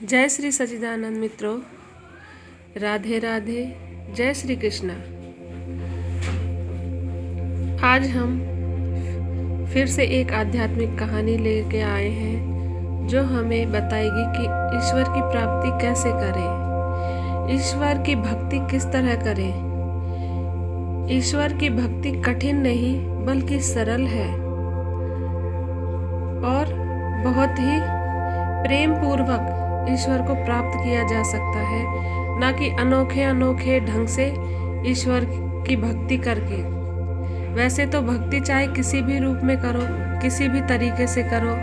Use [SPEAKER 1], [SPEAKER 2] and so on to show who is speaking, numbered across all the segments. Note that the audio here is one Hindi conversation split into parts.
[SPEAKER 1] जय श्री सच्चिदानंद मित्रों, राधे राधे, जय श्री कृष्णा। आज हम फिर से एक आध्यात्मिक कहानी लेके आए हैं जो हमें बताएगी कि ईश्वर की प्राप्ति कैसे करें, ईश्वर की भक्ति किस तरह करें। ईश्वर की भक्ति कठिन नहीं बल्कि सरल है और बहुत ही प्रेम पूर्वक ईश्वर को प्राप्त किया जा सकता है, ना कि अनोखे अनोखे ढंग से ईश्वर की भक्ति करके। वैसे तो भक्ति चाहे किसी भी रूप में करो, किसी भी तरीके से करो,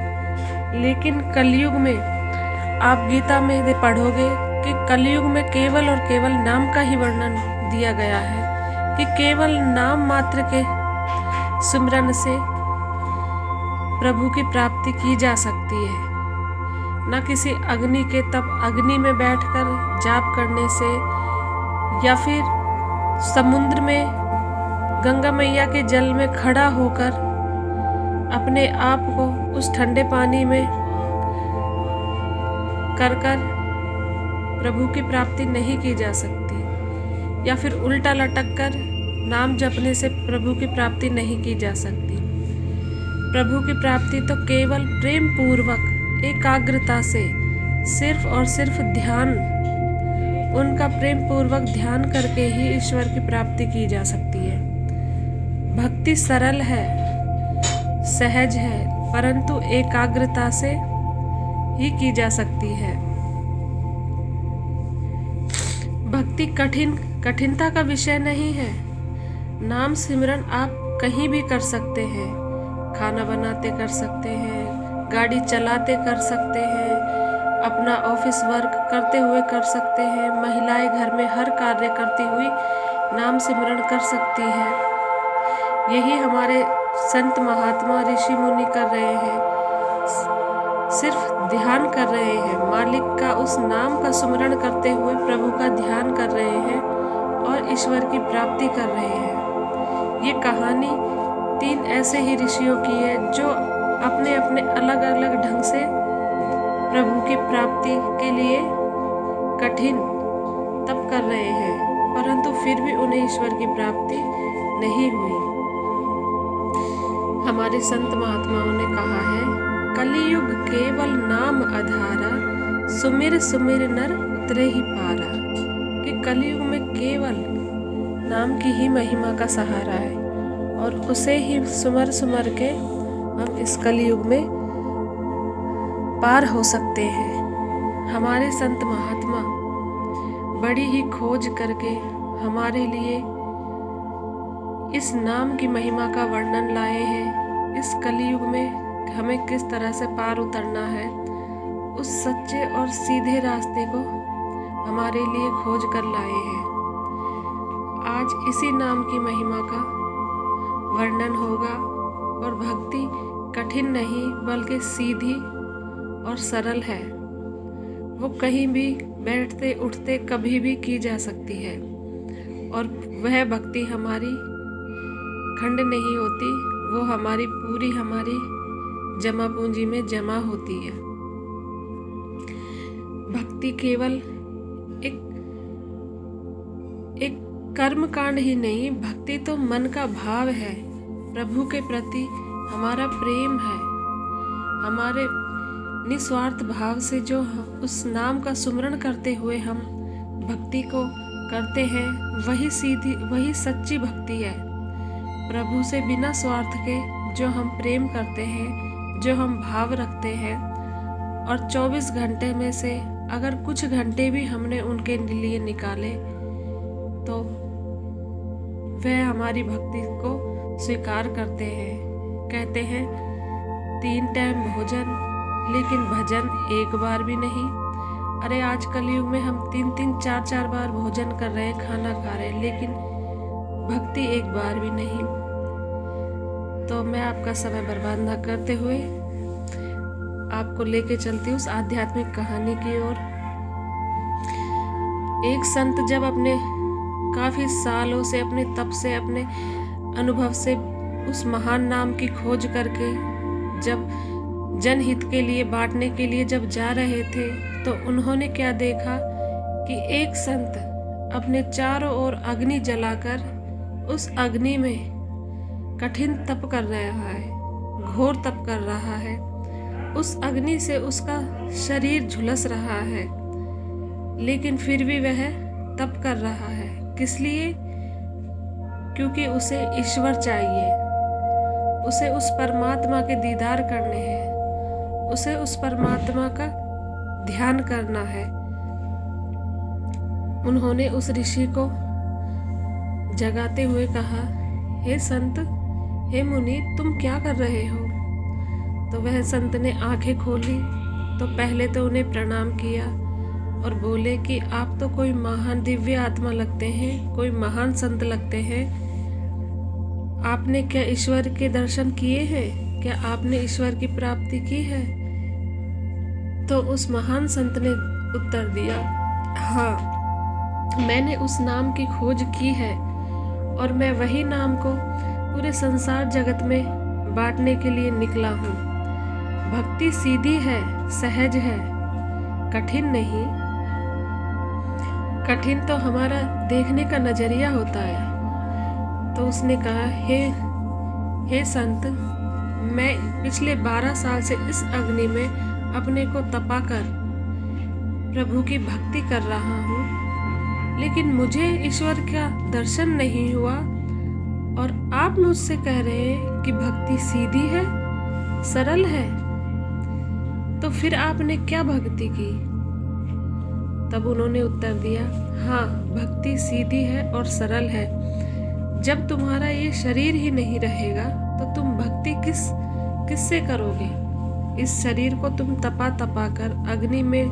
[SPEAKER 1] लेकिन कलयुग में आप गीता में पढ़ोगे कि कलयुग में केवल और केवल नाम का ही वर्णन दिया गया है कि केवल नाम मात्र के सुमिरन से प्रभु की प्राप्ति की जा सकती है, न किसी अग्नि के तप अग्नि में बैठकर जाप करने से या फिर समुद्र में गंगा मैया के जल में खड़ा होकर अपने आप को उस ठंडे पानी में कर प्रभु की प्राप्ति नहीं की जा सकती, या फिर उल्टा लटक कर नाम जपने से प्रभु की प्राप्ति नहीं की जा सकती। प्रभु की प्राप्ति तो केवल प्रेम पूर्वक एकाग्रता से सिर्फ और सिर्फ ध्यान, उनका प्रेम पूर्वक ध्यान करके ही ईश्वर की प्राप्ति की जा सकती है। भक्ति सरल है, सहज है, परंतु एकाग्रता से ही की जा सकती है। भक्ति कठिनता का विषय नहीं है। नाम सिमरन आप कहीं भी कर सकते हैं, खाना बनाते कर सकते हैं, गाड़ी चलाते कर सकते हैं, अपना ऑफिस वर्क करते हुए कर सकते हैं, महिलाएं घर में हर कार्य करती हुई नाम सिमरन कर सकती हैं। यही हमारे संत महात्मा ऋषि मुनि कर रहे हैं, सिर्फ ध्यान कर रहे हैं, मालिक का उस नाम का सुमिरन करते हुए प्रभु का ध्यान कर रहे हैं और ईश्वर की प्राप्ति कर रहे हैं। ये कहानी 3 ऐसे ही ऋषियों की है जो अपने अपने अलग अलग ढंग से प्रभु की प्राप्ति के लिए कठिन तप कर रहे हैं, परंतु फिर भी उन्हें ईश्वर की प्राप्ति नहीं हुई। हमारे संत महात्माओं ने कहा है, कलियुग केवल नाम आधारा, सुमिर सुमिर नर उतरे ही पारा। कि कलियुग में केवल नाम की ही महिमा का सहारा है और उसे ही सुमर सुमर के हम इस कलयुग में पार हो सकते हैं। हमारे संत महात्मा बड़ी ही खोज करके हमारे लिए इस नाम की महिमा का वर्णन लाए हैं। इस कलयुग में हमें किस तरह से पार उतरना है, उस सच्चे और सीधे रास्ते को हमारे लिए खोज कर लाए हैं। आज इसी नाम की महिमा का वर्णन होगा और भक्ति कठिन नहीं बल्कि सीधी और सरल है। वो कहीं भी बैठते उठते कभी भी की जा सकती है और वह भक्ति हमारी खंड नहीं होती, वो हमारी जमा पूंजी में जमा होती है। भक्ति केवल एक कर्म कांड ही नहीं, भक्ति तो मन का भाव है। प्रभु के प्रति हमारा प्रेम है, हमारे निस्वार्थ भाव से जो उस नाम का सुमिरन करते हुए हम भक्ति को करते हैं, वही सच्ची भक्ति है। प्रभु से बिना स्वार्थ के जो हम प्रेम करते हैं, जो हम भाव रखते हैं, और 24 घंटे में से अगर कुछ घंटे भी हमने उनके लिए निकाले तो वह हमारी भक्ति को स्वीकार करते हैं। कहते हैं 3 टाइम भोजन लेकिन भजन एक बार भी नहीं। अरे आज कलयुग में हम 3-3, 4-4 बार भोजन कर रहे हैं, खाना खा रहे हैं, लेकिन भक्ति एक बार भी नहीं। तो मैं आपका समय बर्बाद न करते हुए आपको लेके चलती हूँ उस आध्यात्मिक कहानी की ओर। एक संत जब अपने काफी सालों से अपने तप से, अपने अनुभव से उस महान नाम की खोज करके जब जनहित के लिए बांटने के लिए जब जा रहे थे तो उन्होंने क्या देखा कि एक संत अपने चारों ओर अग्नि जलाकर उस अग्नि में कठिन तप कर रहा है, घोर तप कर रहा है। उस अग्नि से उसका शरीर झुलस रहा है, लेकिन फिर भी वह तप कर रहा है। किस लिए? क्योंकि उसे ईश्वर चाहिए, उसे उस परमात्मा के दीदार करने हैं, उसे उस परमात्मा का ध्यान करना है। उन्होंने उस ऋषि को जगाते हुए कहा, हे संत, हे मुनि, तुम क्या कर रहे हो? तो वह संत ने आंखें खोली तो पहले तो उन्हें प्रणाम किया और बोले कि आप तो कोई महान दिव्य आत्मा लगते हैं, कोई महान संत लगते हैं। आपने क्या ईश्वर के दर्शन किए हैं? क्या आपने ईश्वर की प्राप्ति की है? तो उस महान संत ने उत्तर दिया, हाँ, मैंने उस नाम की खोज की है और मैं वही नाम को पूरे संसार जगत में बांटने के लिए निकला हूँ। भक्ति सीधी है, सहज है, कठिन नहीं। कठिन तो हमारा देखने का नजरिया होता है। तो उसने कहा, हे संत, मैं पिछले 12 साल से इस अग्नि में अपने को तपाकर प्रभु की भक्ति कर रहा हूँ, लेकिन मुझे ईश्वर का दर्शन नहीं हुआ और आप मुझसे कह रहे हैं कि भक्ति सीधी है, सरल है। तो फिर आपने क्या भक्ति की? तब उन्होंने उत्तर दिया, हाँ, भक्ति सीधी है और सरल है। जब तुम्हारा ये शरीर ही नहीं रहेगा तो तुम भक्ति किससे करोगे? इस शरीर को तुम तपा कर अग्नि में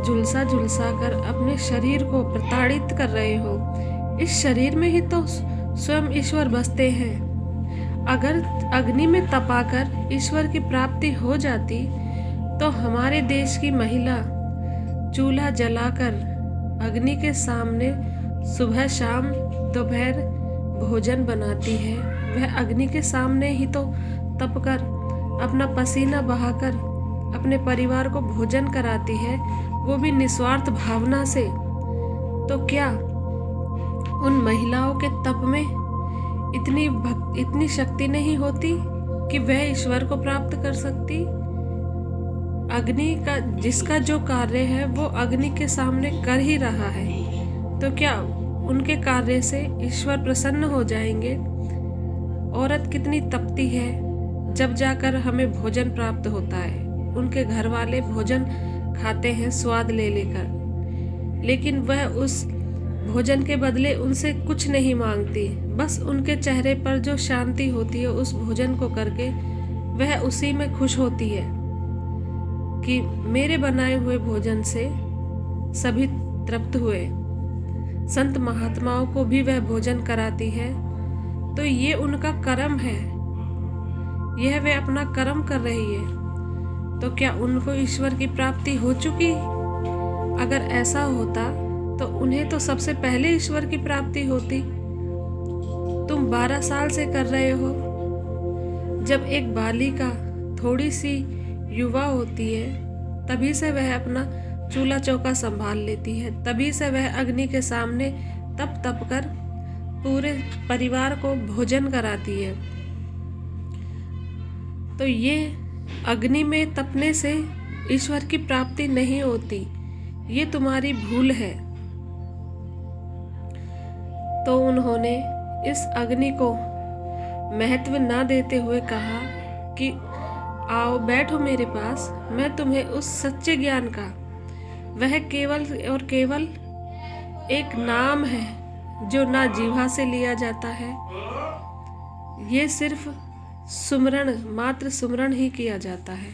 [SPEAKER 1] झुलसा कर अपने शरीर को प्रताड़ित कर रहे हो। इस शरीर में ही तो स्वयं ईश्वर बसते हैं। अगर अग्नि में तपाकर ईश्वर की प्राप्ति हो जाती तो हमारे देश की महिला चूल्हा जलाकर अग्नि के सामने सुबह शाम दोपहर भोजन बनाती है। वह अग्नि के सामने ही तो तपकर अपना पसीना बहाकर अपने परिवार को भोजन कराती है, वो भी निस्वार्थ भावना से। तो क्या उन महिलाओं के तप में इतनी शक्ति नहीं होती कि वह ईश्वर को प्राप्त कर सकती? अग्नि का जिसका जो कार्य है वो अग्नि के सामने कर ही रहा है, तो क्या उनके कार्य से ईश्वर प्रसन्न हो जाएंगे? औरत कितनी तपती है, जब जाकर हमें भोजन प्राप्त होता है। उनके घर वाले भोजन खाते हैं स्वाद ले लेकर, लेकिन वह उस भोजन के बदले उनसे कुछ नहीं मांगती। बस उनके चेहरे पर जो शांति होती है उस भोजन को करके वह उसी में खुश होती है कि मेरे बनाए हुए भोजन से सभी तृप्त हुए। संत महात्माओं को भी वह भोजन कराती है, तो ये उनका कर्म है, यह वे अपना कर्म कर रही है। तो क्या उनको ईश्वर की प्राप्ति हो चुकी? अगर ऐसा होता तो उन्हें तो सबसे पहले ईश्वर की प्राप्ति होती। तुम 12 साल से कर रहे हो। जब एक बालिका थोड़ी सी युवा होती है तभी से वह अपना चूल्हा चौका संभाल लेती है, तभी से वह अग्नि के सामने तप कर पूरे परिवार को भोजन कराती है। तो ये अग्नि में तपने से ईश्वर की प्राप्ति नहीं होती, ये तुम्हारी भूल है। तो उन्होंने इस अग्नि को महत्व न देते हुए कहा कि आओ बैठो मेरे पास, मैं तुम्हें उस सच्चे ज्ञान का, वह केवल और केवल एक नाम है जो ना जीवा से लिया जाता है, ये सिर्फ सुमरण, मात्र सुमरण ही किया जाता है।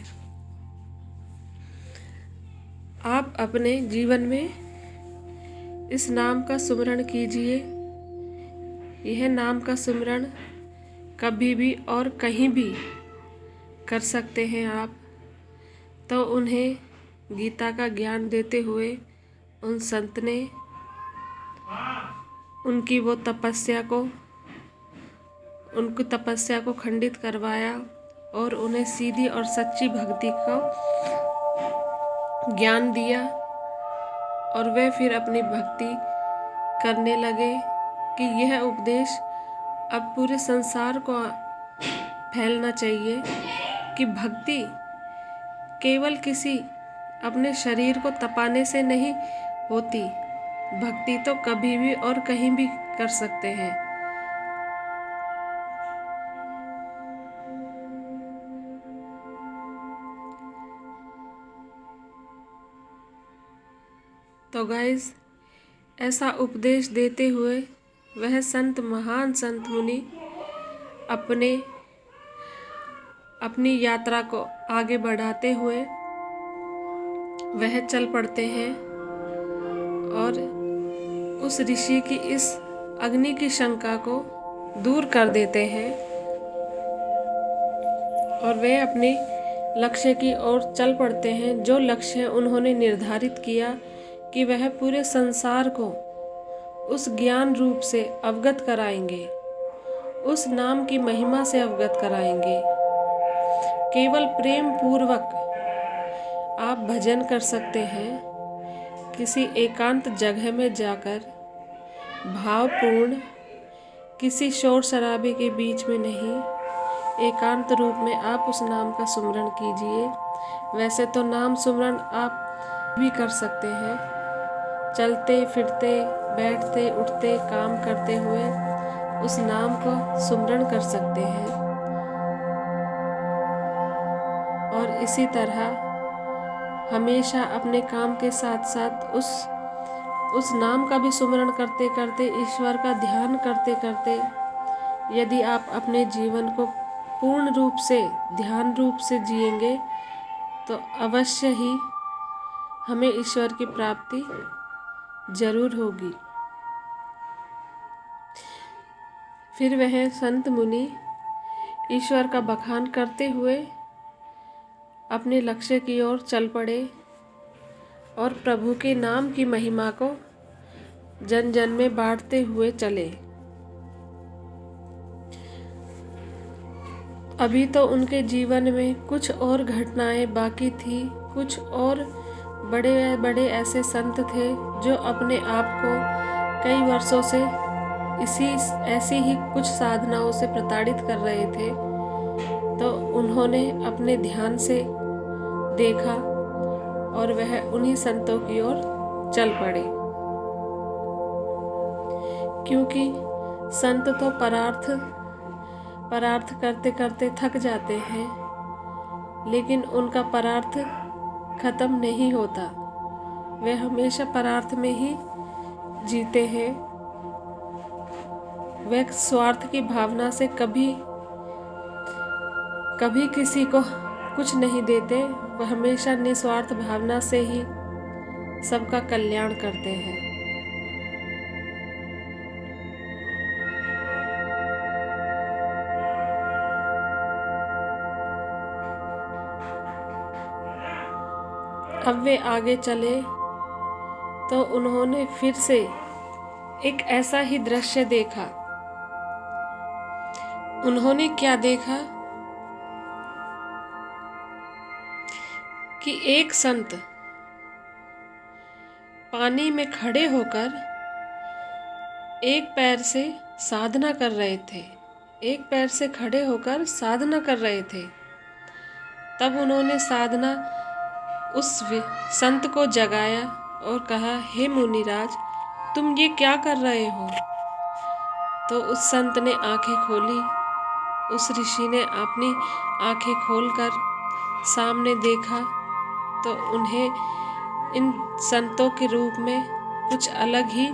[SPEAKER 1] आप अपने जीवन में इस नाम का सुमरण कीजिए। यह नाम का सुमरण कभी भी और कहीं भी कर सकते हैं आप। तो उन्हें गीता का ज्ञान देते हुए उन संत ने उनकी वो तपस्या को खंडित करवाया और उन्हें सीधी और सच्ची भक्ति का ज्ञान दिया और वे फिर अपनी भक्ति करने लगे कि यह उपदेश अब पूरे संसार को फैलना चाहिए कि भक्ति केवल किसी अपने शरीर को तपाने से नहीं होती। भक्ति तो कभी भी और कहीं भी कर सकते हैं। तो गाइस, ऐसा उपदेश देते हुए वह संत, महान संत मुनि अपनी यात्रा को आगे बढ़ाते हुए वह चल पड़ते हैं और उस ऋषि की इस अग्नि की शंका को दूर कर देते हैं और वे अपने लक्ष्य की ओर चल पड़ते हैं। जो लक्ष्य उन्होंने निर्धारित किया कि वह पूरे संसार को उस ज्ञान रूप से अवगत कराएंगे, उस नाम की महिमा से अवगत कराएंगे। केवल प्रेम पूर्वक आप भजन कर सकते हैं, किसी एकांत जगह में जाकर भावपूर्ण, किसी शोर शराबे के बीच में नहीं, एकांत रूप में आप उस नाम का सुमरण कीजिए। वैसे तो नाम सुमरण आप भी कर सकते हैं, चलते फिरते, बैठते उठते, काम करते हुए उस नाम को सुमरण कर सकते हैं। और इसी तरह हमेशा अपने काम के साथ साथ उस नाम का भी सुमरण करते करते, ईश्वर का ध्यान करते करते, यदि आप अपने जीवन को पूर्ण रूप से ध्यान रूप से जिएंगे तो अवश्य ही हमें ईश्वर की प्राप्ति जरूर होगी। फिर वह संत मुनि ईश्वर का बखान करते हुए अपने लक्ष्य की ओर चल पड़े और प्रभु के नाम की महिमा को जन जन में बांटते हुए चले। अभी तो उनके जीवन में कुछ और घटनाएं बाकी थी, कुछ और बड़े बड़े ऐसे संत थे जो अपने आप को कई वर्षों से ऐसी ही कुछ साधनाओं से प्रताड़ित कर रहे थे। तो उन्होंने अपने ध्यान से देखा और वह उन्हीं संतों की ओर चल पड़े, क्योंकि संत तो परार्थ करते करते थक जाते हैं, लेकिन उनका परार्थ खत्म नहीं होता। वे हमेशा परार्थ में ही जीते हैं। वे स्वार्थ की भावना से कभी किसी को कुछ नहीं देते। वह हमेशा निस्वार्थ भावना से ही सबका कल्याण करते हैं। अब वे आगे चले तो उन्होंने फिर से एक ऐसा ही दृश्य देखा। उन्होंने क्या देखा कि एक संत पानी में खड़े होकर एक पैर से साधना कर रहे थे, एक पैर से खड़े होकर साधना कर रहे थे। तब उन्होंने साधना उस संत को जगाया और कहा, हे मुनिराज, तुम ये क्या कर रहे हो? तो उस संत ने आंखें खोली। उस ऋषि ने अपनी आंखें खोलकर सामने देखा तो उन्हें इन संतों के रूप में कुछ अलग ही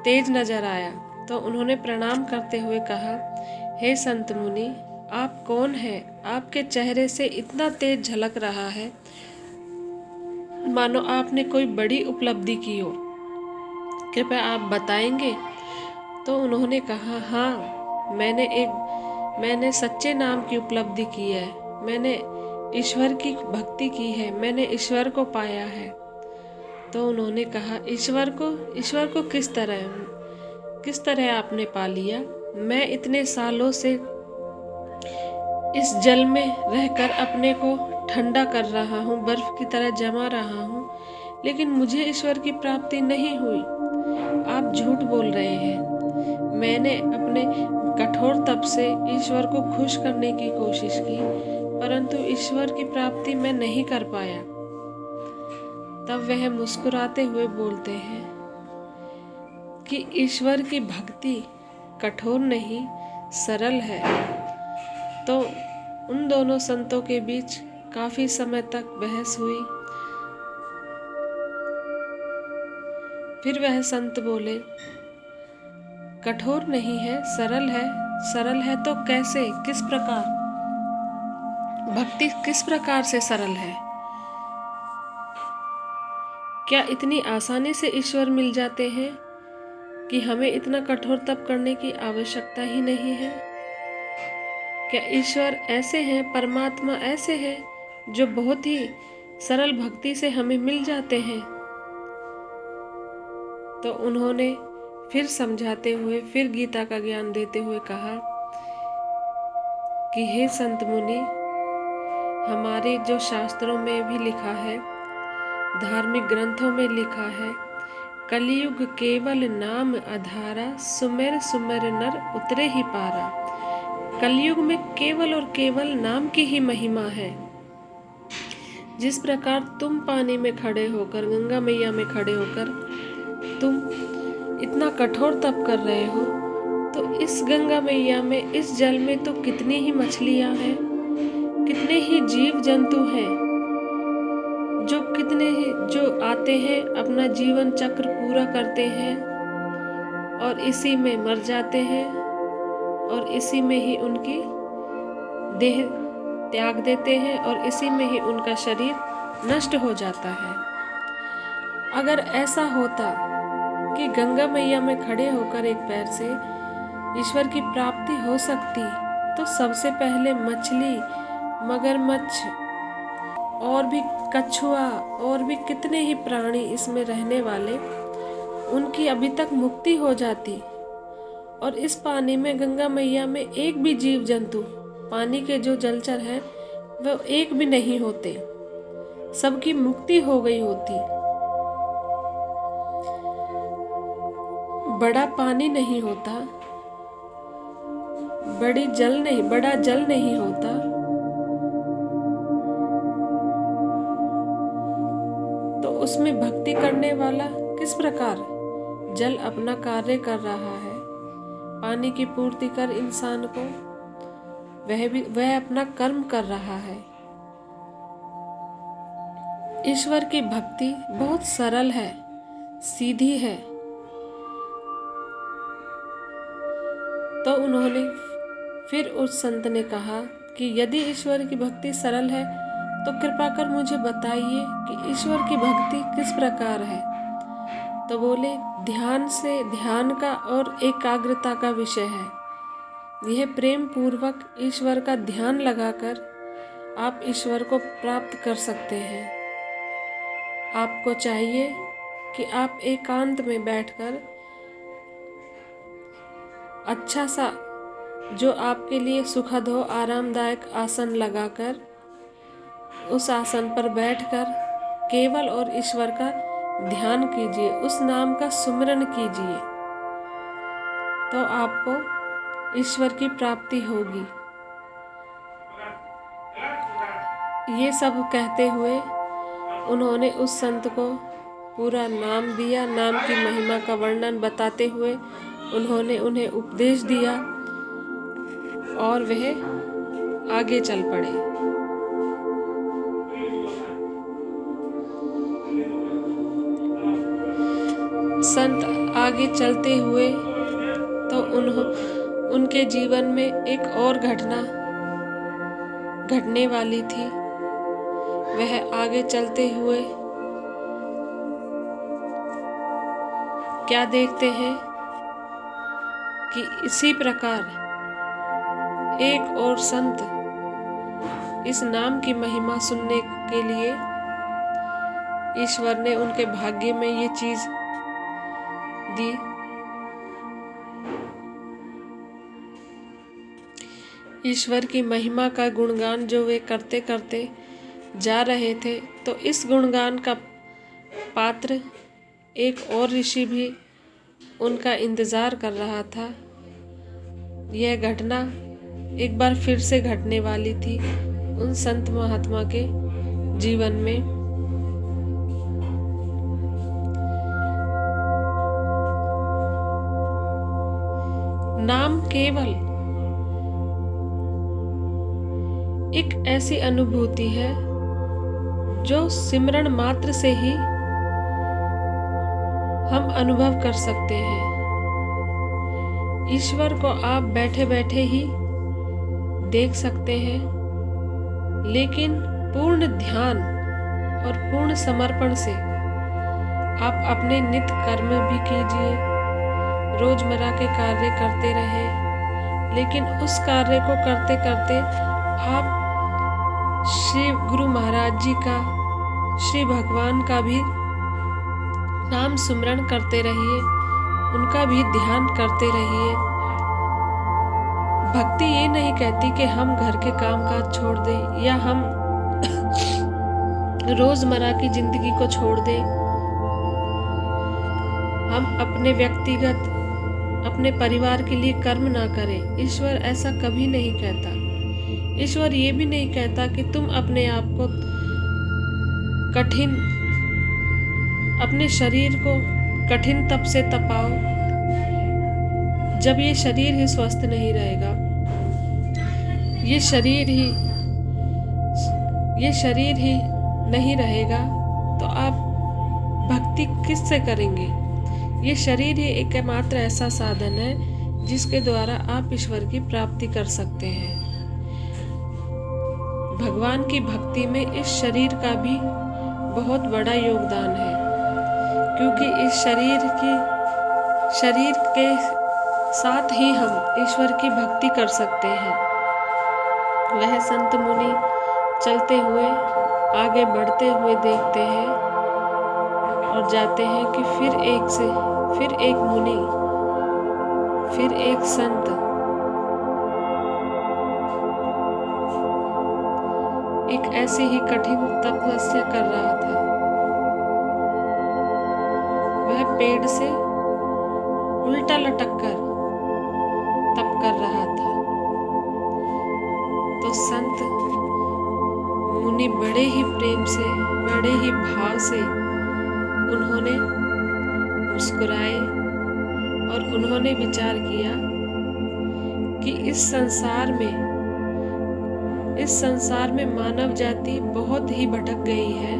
[SPEAKER 1] तेज नजर आया। तो उन्होंने प्रणाम करते हुए कहा, हे संत मुनि, आप कौन हैं? आपके चेहरे से इतना तेज झलक रहा है मानो आपने कोई बड़ी उपलब्धि की हो, कृपया आप बताएंगे? तो उन्होंने कहा, हाँ, मैंने सच्चे नाम की उपलब्धि की है, मैंने ईश्वर की भक्ति की है, मैंने ईश्वर को पाया है। तो उन्होंने कहा, ईश्वर को किस तरह आपने पा लिया? मैं इतने सालों से इस जल में रहकर अपने को ठंडा कर रहा हूँ, बर्फ की तरह जमा रहा हूँ, लेकिन मुझे ईश्वर की प्राप्ति नहीं हुई। आप झूठ बोल रहे हैं। मैंने अपने कठोर तप से ईश्वर को खुश करने की कोशिश की, परंतु ईश्वर की प्राप्ति मैं नहीं कर पाया। तब वह मुस्कुराते हुए बोलते हैं कि ईश्वर की भक्ति कठोर नहीं, सरल है। तो उन दोनों संतों के बीच काफी समय तक बहस हुई। फिर वह संत बोले, कठोर नहीं है, सरल है। सरल है तो कैसे, किस प्रकार? भक्ति किस प्रकार से सरल है? क्या इतनी आसानी से ईश्वर मिल जाते हैं कि हमें इतना कठोर तप करने की आवश्यकता ही नहीं है? क्या ईश्वर ऐसे हैं, परमात्मा ऐसे हैं जो बहुत ही सरल भक्ति से हमें मिल जाते हैं? तो उन्होंने फिर समझाते हुए, फिर गीता का ज्ञान देते हुए कहा कि हे संत मुनि, हमारे जो शास्त्रों में भी लिखा है, धार्मिक ग्रंथों में लिखा है, कलयुग केवल नाम आधारा, सुमिर सुमिर नर उतरे ही पारा। कलयुग में केवल और केवल नाम की ही महिमा है। जिस प्रकार तुम पानी में खड़े होकर, गंगा मैया में खड़े होकर तुम इतना कठोर तप कर रहे हो, तो इस गंगा मैया में, इस जल में तो कितनी ही मछलियां हैं, कितने ही जीव जंतु हैं, जो आते हैं, अपना जीवन चक्र पूरा करते हैं और इसी में मर जाते हैं और इसी में ही उनकी देह त्याग देते हैं और इसी में ही उनका शरीर नष्ट हो जाता है। अगर ऐसा होता कि गंगा मैया में खड़े होकर एक पैर से ईश्वर की प्राप्ति हो सकती, तो सबसे पहले मछली, मगरमच्छ और भी कछुआ और भी कितने ही प्राणी इसमें रहने वाले, उनकी अभी तक मुक्ति हो जाती। और इस पानी में, गंगा मैया में एक भी जीव जंतु, पानी के जो जलचर हैं, वो एक भी नहीं होते, सबकी मुक्ति हो गई होती। बड़ा पानी नहीं होता, बड़ा जल नहीं होता, तो उसमें भक्ति करने वाला किस प्रकार जल अपना कार्य कर रहा है, पानी की पूर्ति कर इंसान को, वह अपना कर्म कर रहा है। ईश्वर की भक्ति बहुत सरल है, सीधी है। तो उन्होंने फिर उस संत ने कहा कि यदि ईश्वर की भक्ति सरल है तो कृपा कर मुझे बताइए कि ईश्वर की भक्ति किस प्रकार है। तो बोले, ध्यान का और एकाग्रता का विषय है। यह प्रेम पूर्वक ईश्वर का ध्यान लगाकर आप ईश्वर को प्राप्त कर सकते हैं। आपको चाहिए कि आप एकांत में बैठकर अच्छा सा, जो आपके लिए सुखद हो, आरामदायक आसन लगाकर उस आसन पर बैठकर केवल और ईश्वर का ध्यान कीजिए, उस नाम का सुमिरन कीजिए, तो आपको ईश्वर की प्राप्ति होगी। ये सब कहते हुए उन्होंने उस संत को पूरा नाम दिया, नाम की महिमा का वर्णन बताते हुए उन्होंने उन्हें उपदेश दिया और वह आगे चल पड़े। संत आगे चलते हुए तो उनके जीवन में एक और घटना घटने वाली थी। वह आगे चलते हुए क्या देखते हैं कि इसी प्रकार एक और संत इस नाम की महिमा सुनने के लिए ईश्वर ने उनके भाग्य में ये चीज दी। ईश्वर की महिमा का गुणगान जो वे करते करते जा रहे थे, तो इस गुणगान का पात्र एक और ऋषि भी उनका इंतज़ार कर रहा था। यह घटना एक बार फिर से घटने वाली थी उन संत महात्मा के जीवन में। नाम केवल एक ऐसी अनुभूति है जो सिमरन मात्र से ही हम अनुभव कर सकते हैं। ईश्वर को आप बैठे बैठे ही देख सकते हैं, लेकिन पूर्ण ध्यान और पूर्ण समर्पण से आप अपने नित्य कर्म भी कीजिए, रोजमर्रा के कार्य करते रहे, लेकिन उस कार्य को करते करते आप श्री गुरु महाराज जी का, श्री भगवान का भी नाम सुमरण करते रहिए, उनका भी ध्यान करते रहिए। भक्ति ये नहीं कहती कि हम घर के कामकाज छोड़ दें या हम रोजमर्रा की जिंदगी को छोड़ दें, हम अपने व्यक्तिगत, अपने परिवार के लिए कर्म ना करें। ईश्वर ऐसा कभी नहीं कहता। ईश्वर ये भी नहीं कहता कि तुम अपने आप को कठिन, अपने शरीर को कठिन तप से तपाओ, जब ये शरीर ही स्वस्थ नहीं रहेगा, ये शरीर ही नहीं रहेगा, तो आप भक्ति किससे करेंगे? ये शरीर ही एकमात्र ऐसा साधन है जिसके द्वारा आप ईश्वर की प्राप्ति कर सकते हैं। भगवान की भक्ति में इस शरीर का भी बहुत बड़ा योगदान है, क्योंकि इस शरीर के साथ ही हम ईश्वर की भक्ति कर सकते हैं। वह संत मुनि चलते हुए, आगे बढ़ते हुए देखते हैं और जाते हैं कि फिर एक मुनि, फिर एक संत एक ऐसी ही कठिन तपस्या कर रहा था। वह पेड़ से उल्टा लटक कर तप कर रहा था। तो संत मुनि बड़े ही प्रेम से, बड़े ही भाव से उन्होंने मुस्कुराए और उन्होंने विचार किया कि इस संसार में मानव जाति बहुत ही भटक गई है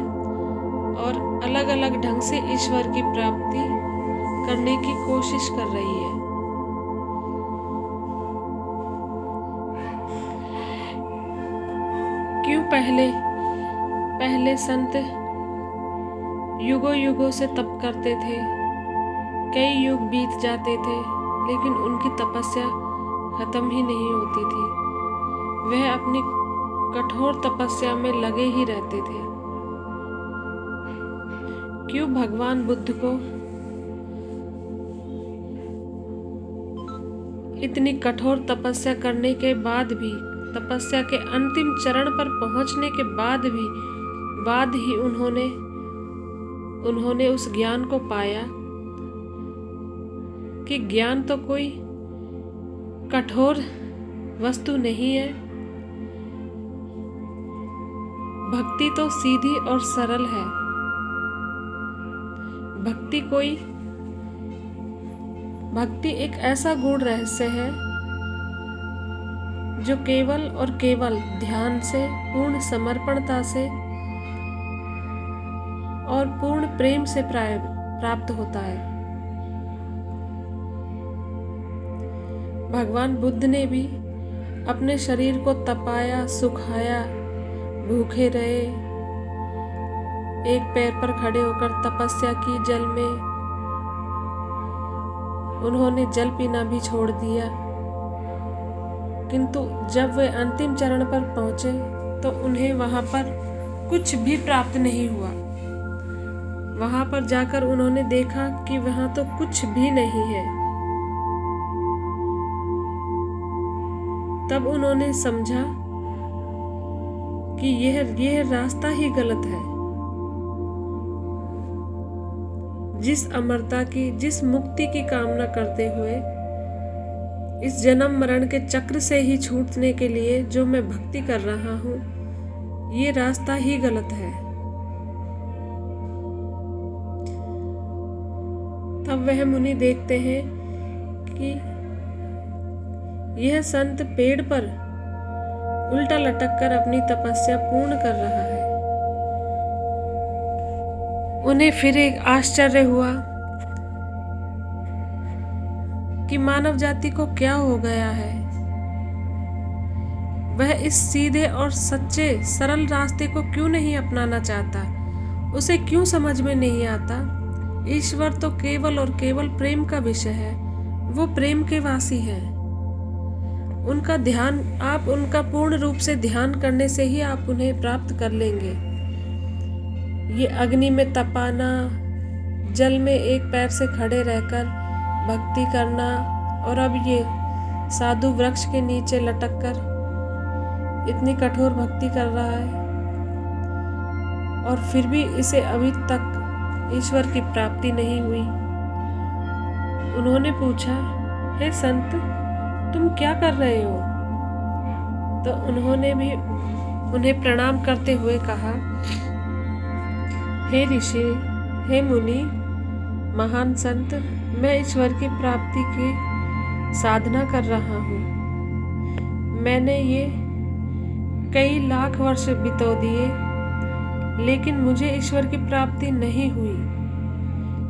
[SPEAKER 1] और अलग अलग ढंग से ईश्वर की प्राप्ति करने की कोशिश कर रही है। क्यों पहले संत युगों युगों से तप करते थे, कई युग बीत जाते थे, लेकिन उनकी तपस्या खत्म ही नहीं होती थी। वह अपनी कठोर तपस्या में लगे ही रहते थे। क्यों भगवान बुद्ध को इतनी कठोर तपस्या करने के बाद भी, तपस्या के अंतिम चरण पर पहुंचने के बाद ही उन्होंने उस ज्ञान को पाया कि ज्ञान तो कोई कठोर वस्तु नहीं है, भक्ति तो सीधी और सरल है। भक्ति एक ऐसा गूढ़ रहस्य है जो केवल और केवल ध्यान से, पूर्ण समर्पणता से और पूर्ण प्रेम से प्राप्त होता है। भगवान बुद्ध ने भी अपने शरीर को तपाया, सुखाया, भूखे रहे, एक पैर पर खड़े होकर तपस्या की जल में। उन्होंने जल पीना भी छोड़ दिया, किंतु जब वे अंतिम चरण पर पहुंचे तो उन्हें वहां पर कुछ भी प्राप्त नहीं हुआ। वहां पर जाकर उन्होंने देखा कि वहां तो कुछ भी नहीं है। तब उन्होंने समझा कि यह रास्ता ही गलत है। जिस अमरता की, जिस मुक्ति की कामना करते हुए इस जन्म मरण के चक्र से ही छूटने के लिए जो मैं भक्ति कर रहा हूँ, ये रास्ता ही गलत है। तब वह मुनि देखते हैं कि यह संत पेड़ पर उल्टा लटक कर अपनी तपस्या पूर्ण कर रहा है। उन्हें फिर एक आश्चर्य हुआ कि मानव जाति को क्या हो गया है। वह इस सीधे और सच्चे सरल रास्ते को क्यों नहीं अपनाना चाहता? उसे क्यों समझ में नहीं आता? ईश्वर तो केवल और केवल प्रेम का विषय है। वो प्रेम के वासी है। उनका ध्यान, आप उनका पूर्ण रूप से ध्यान करने से ही आप उन्हें प्राप्त कर लेंगे। ये अग्नि में तपाना, जल में एक पैर से खड़े रहकर भक्ति करना, और अब ये साधु वृक्ष के नीचे लटक कर इतनी कठोर भक्ति कर रहा है, और फिर भी इसे अभी तक ईश्वर की प्राप्ति नहीं हुई। उन्होंने पूछा, हे संत, तुम क्या कर रहे हो? तो उन्होंने भी उन्हें प्रणाम करते हुए कहा, हे ऋषि, हे मुनि, महान संत, मैं ईश्वर की प्राप्ति की साधना कर रहा हूँ। मैंने ये कई लाख वर्ष बिता दिए, लेकिन मुझे ईश्वर की प्राप्ति नहीं हुई।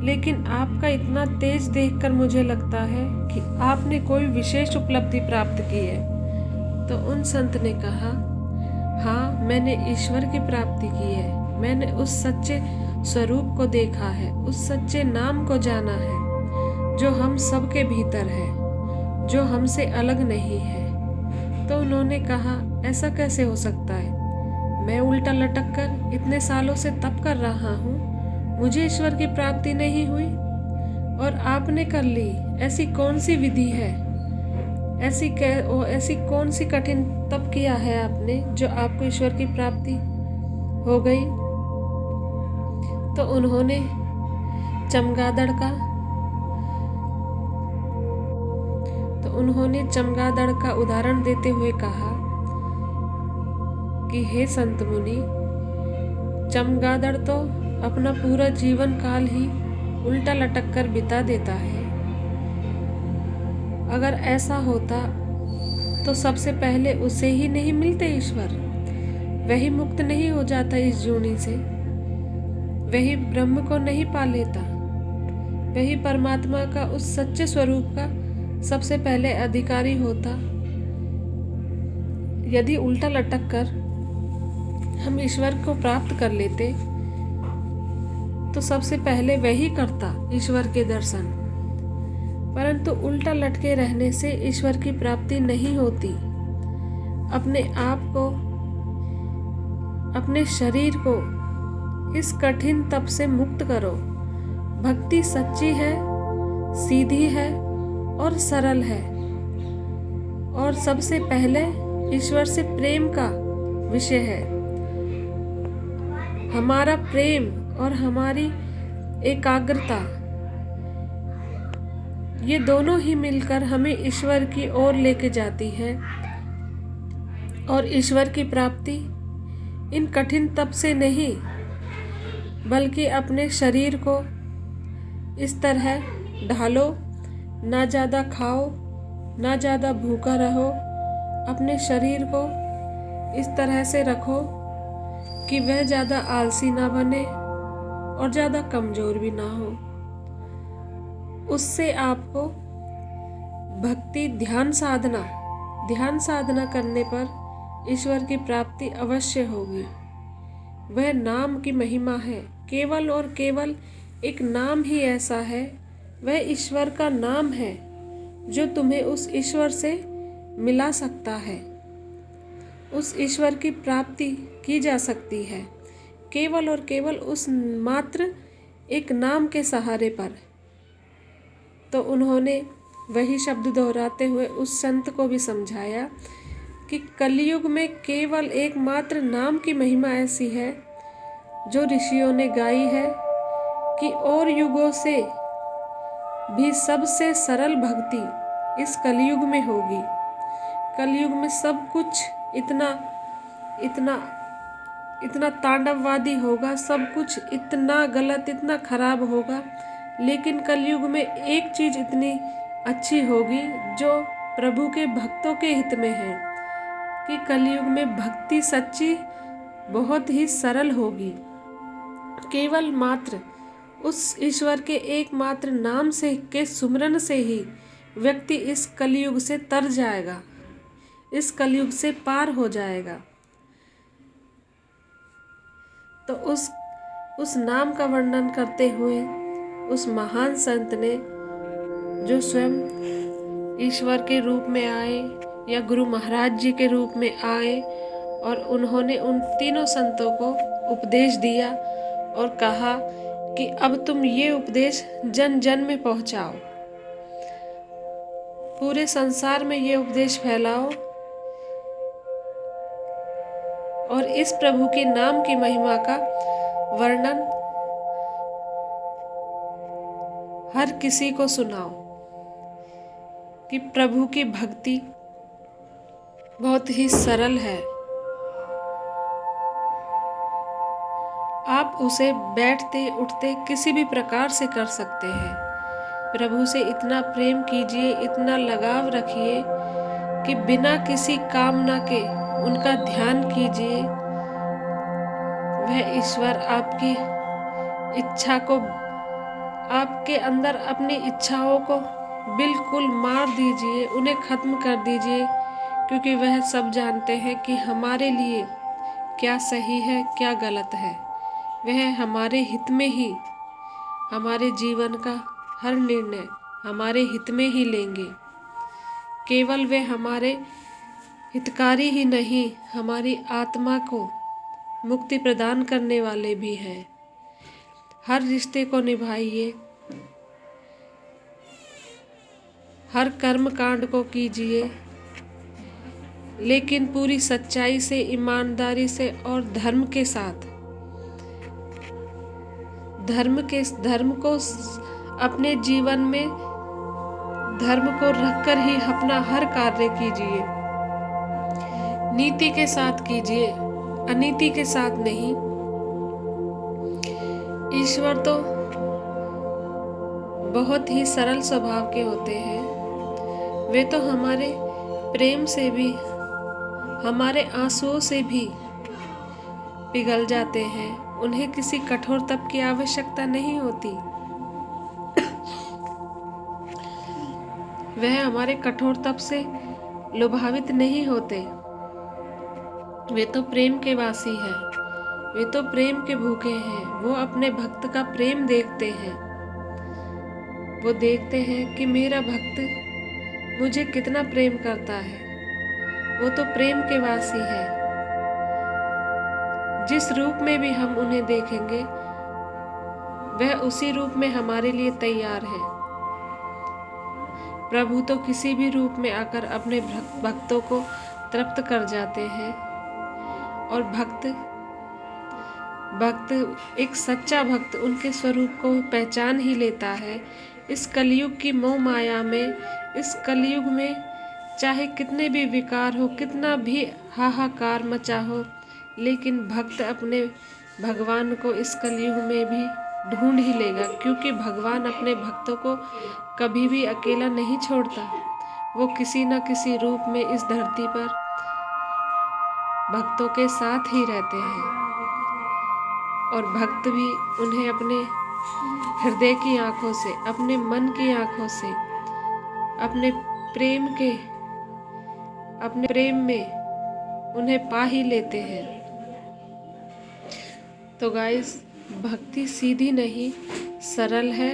[SPEAKER 1] लेकिन आपका इतना तेज देखकर मुझे लगता है कि आपने कोई विशेष उपलब्धि प्राप्त की है। तो उन संत ने कहा, हाँ, मैंने ईश्वर की प्राप्ति की है। मैंने उस सच्चे स्वरूप को देखा है, उस सच्चे नाम को जाना है जो हम सबके भीतर है, जो हमसे अलग नहीं है। तो उन्होंने कहा, ऐसा कैसे हो सकता है? मैं उल्टा लटक कर इतने सालों से तप कर रहा हूँ, मुझे ईश्वर की प्राप्ति नहीं हुई, और आपने कर ली। ऐसी कौन सी विधि है, ऐसी कौन सी कठिन तप किया है आपने जो आपको ईश्वर की प्राप्ति हो गई? तो उन्होंने चमगादड़ का उदाहरण देते हुए कहा कि हे संत मुनि, चमगादड़ तो अपना पूरा जीवन काल ही उल्टा लटक कर बिता देता है। अगर ऐसा होता तो सबसे पहले उसे ही नहीं मिलते ईश्वर, वही मुक्त नहीं हो जाता इस जूनी से, वही ब्रह्म को नहीं पा लेता, वही परमात्मा का उस सच्चे स्वरूप का सबसे पहले अधिकारी होता। यदि उल्टा लटक कर हम ईश्वर को प्राप्त कर लेते तो सबसे पहले वही करता ईश्वर के दर्शन। परंतु उल्टा लटके रहने से ईश्वर की प्राप्ति नहीं होती। अपने आप को, अपने शरीर को इस कठिन तप से मुक्त करो। भक्ति सच्ची है, सीधी है और सरल है, और सबसे पहले ईश्वर से प्रेम का विषय है। हमारा प्रेम और हमारी एकाग्रता, ये दोनों ही मिलकर हमें ईश्वर की ओर लेके जाती है, और ईश्वर की प्राप्ति इन कठिन तप से नहीं, बल्कि अपने शरीर को इस तरह ढालो, ना ज़्यादा खाओ, ना ज़्यादा भूखा रहो, अपने शरीर को इस तरह से रखो कि वह ज़्यादा आलसी ना बने और ज़्यादा कमज़ोर भी ना हो। उससे आपको भक्ति, ध्यान साधना करने पर ईश्वर की प्राप्ति अवश्य होगी। वह नाम की महिमा है। केवल और केवल एक नाम ही ऐसा है, वह ईश्वर का नाम है जो तुम्हें उस ईश्वर से मिला सकता है। उस ईश्वर की प्राप्ति की जा सकती है केवल और केवल उस मात्र एक नाम के सहारे पर। तो उन्होंने वही शब्द दोहराते हुए उस संत को भी समझाया कि कलयुग में केवल एकमात्र नाम की महिमा ऐसी है जो ऋषियों ने गाई है कि और युगों से भी सबसे सरल भक्ति इस कलयुग में होगी। कलयुग में सब कुछ इतना इतना इतना तांडववादी होगा, सब कुछ इतना गलत, इतना खराब होगा, लेकिन कलयुग में एक चीज़ इतनी अच्छी होगी जो प्रभु के भक्तों के हित में है कि कलयुग में भक्ति सच्ची बहुत ही सरल होगी। केवल मात्र उस ईश्वर के एकमात्र नाम से के सुमरन से ही व्यक्ति इस कलयुग से तर जाएगा, इस कलयुग से पार हो जाएगा। तो उस नाम का वर्णन करते हुए उस महान संत ने, जो स्वयं ईश्वर के रूप में आए या गुरु महाराज जी के रूप में आए, और उन्होंने उन तीनों संतों को उपदेश दिया और कहा कि अब तुम ये उपदेश जन जन में पहुंचाओ, पूरे संसार में ये उपदेश फैलाओ और इस प्रभु के नाम की महिमा का वर्णन हर किसी को सुनाओ कि प्रभु की भक्ति बहुत ही सरल है। आप उसे बैठते उठते किसी भी प्रकार से कर सकते हैं। प्रभु से इतना प्रेम कीजिए, इतना लगाव रखिए कि बिना किसी कामना के उनका ध्यान कीजिए। वह ईश्वर आपकी इच्छा को, आपके अंदर अपनी इच्छाओं को बिल्कुल मार दीजिए, उन्हें खत्म कर दीजिए, क्योंकि वह सब जानते हैं कि हमारे लिए क्या सही है क्या गलत है। वह हमारे हित में ही हमारे जीवन का हर निर्णय हमारे हित में ही लेंगे। केवल वे हमारे हितकारी ही नहीं, हमारी आत्मा को मुक्ति प्रदान करने वाले भी हैं। हर रिश्ते को निभाइए, हर कर्म कांड को कीजिए, लेकिन पूरी सच्चाई से, ईमानदारी से और धर्म के साथ। धर्म को अपने जीवन में धर्म को रखकर ही अपना हर कार्य कीजिए। नीति के साथ कीजिए, अनीति के साथ नहीं। ईश्वर तो बहुत ही सरल स्वभाव के होते हैं। वे तो हमारे प्रेम से भी, हमारे आंसुओं से भी पिघल जाते हैं। उन्हें किसी कठोर तप की आवश्यकता नहीं होती। वह हमारे कठोर तप से लुभावित नहीं होते। वे तो प्रेम के वासी हैं, वे तो प्रेम के भूखे हैं। वो अपने भक्त का प्रेम देखते हैं। वो देखते हैं कि मेरा भक्त मुझे कितना प्रेम करता है। वो तो प्रेम के वासी है। जिस रूप में भी हम उन्हें देखेंगे, वह उसी रूप में हमारे लिए तैयार है। प्रभु तो किसी भी रूप में आकर अपने भक्तों को तृप्त कर जाते हैं। और भक्त एक सच्चा भक्त उनके स्वरूप को पहचान ही लेता है। इस कलयुग की मोह माया में, इस कलयुग में चाहे कितने भी विकार हो, कितना भी हाहाकार मचा हो, लेकिन भक्त अपने भगवान को इस कलयुग में भी ढूंढ ही लेगा, क्योंकि भगवान अपने भक्तों को कभी भी अकेला नहीं छोड़ता। वो किसी न किसी रूप में इस धरती पर भक्तों के साथ ही रहते हैं, और भक्त भी उन्हें अपने हृदय की आंखों से, अपने मन की आंखों से, अपने प्रेम में उन्हें पा ही लेते हैं। तो गाइस, भक्ति सीधी नहीं, सरल है।